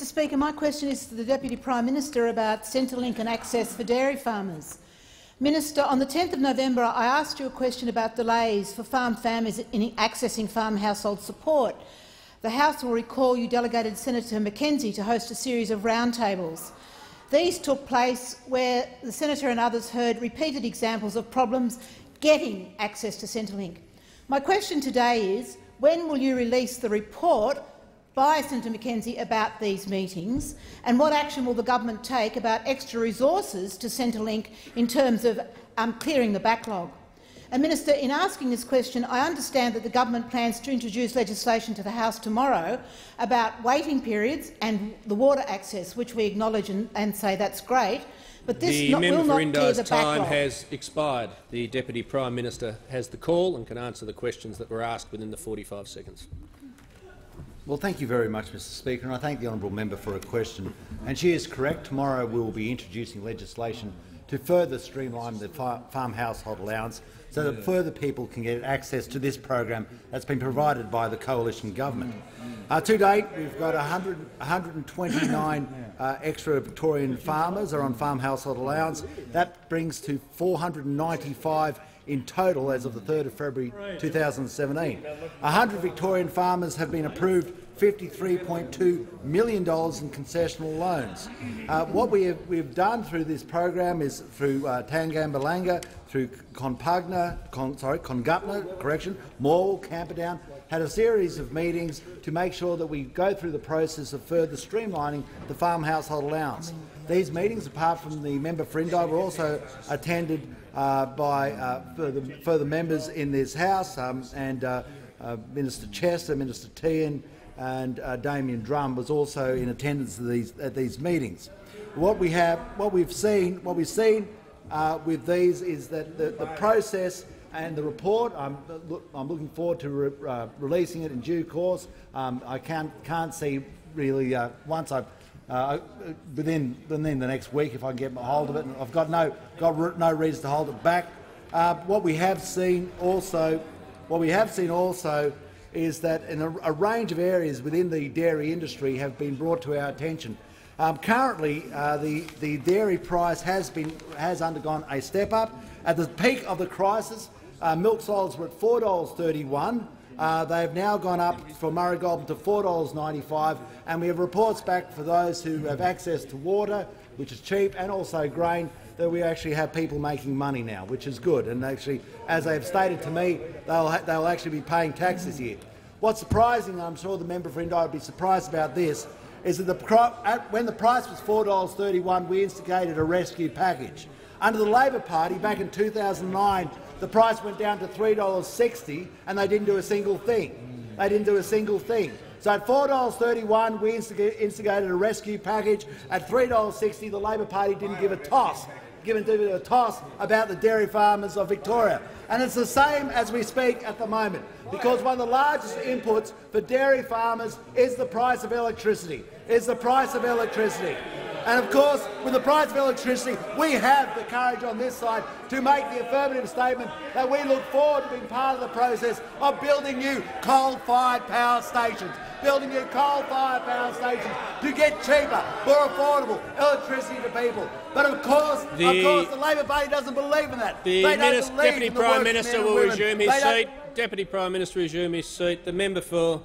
Speaker, my question is to the Deputy Prime Minister about Centrelink and access for dairy farmers. Minister, on the 10th of November I asked you a question about delays for farm families in accessing farm household support. The House will recall you delegated Senator Mackenzie to host a series of roundtables. These took place where the Senator and others heard repeated examples of problems getting access to Centrelink. My question today is, when will you release the report by Senator Mackenzie about these meetings, and what action will the government take about extra resources to Centrelink in terms of clearing the backlog? And Minister, in asking this question, I understand that the government plans to introduce legislation to the House tomorrow about waiting periods and the water access, which we acknowledge and say that's great, but this will not clear the backlog. The member for Indi's time has expired. The Deputy Prime Minister has the call and can answer the questions that were asked within the 45 seconds. Well, thank you very much, Mr Speaker, and I thank the honourable member for her question. And she is correct. Tomorrow we will be introducing legislation to further streamline the Farm Household Allowance so that further people can get access to this program that's been provided by the coalition government. To date, we've got 129 extra Victorian farmers are on Farm Household Allowance. That brings to 495 in total as of the 3rd of February 2017. 100 Victorian farmers have been approved $53.2 million in concessional loans. What we've done through this program is through Tangambalanga, through Congupna, Morwell, Camperdown, had a series of meetings to make sure that we go through the process of further streamlining the Farm Household Allowance. These meetings, apart from the member for Indi, were also attended by further members in this House, and Minister Chester, Minister Tehan and Damien Drum was also in attendance at these meetings. What we've seen with these is that the process and the report, I'm looking forward to releasing it in due course. I can't see really once I've within the next week if I can get a hold of it. I've got no reason to hold it back. What we have seen also is that in a range of areas within the dairy industry have been brought to our attention. Currently, the dairy price has undergone a step up. At the peak of the crisis, milk solids were at $4.31. They have now gone up for Murray Goulburn to $4.95, and we have reports back for those who have access to water, which is cheap, and also grain, that we actually have people making money now, which is good. And actually, as they have stated to me, they'll actually be paying tax this year. What's surprising, I'm sure the member for Indi would be surprised about this, is that when the price was $4.31, we instigated a rescue package. Under the Labor Party, back in 2009, the price went down to $3.60, and they didn't do a single thing. So at $4.31, we instigated a rescue package. At $3.60, the Labor Party didn't give a toss about the dairy farmers of Victoria. And it's the same as we speak at the moment, because one of the largest inputs for dairy farmers is the price of electricity. And of course, with the price of electricity, we have the courage on this side to make the affirmative statement that we look forward to being part of the process of building new coal-fired power stations, to get cheaper, more affordable electricity to people. But of course, the Labor Party doesn't believe in that. Deputy Prime Minister will resume his seat. Deputy Prime Minister resume his seat. The member for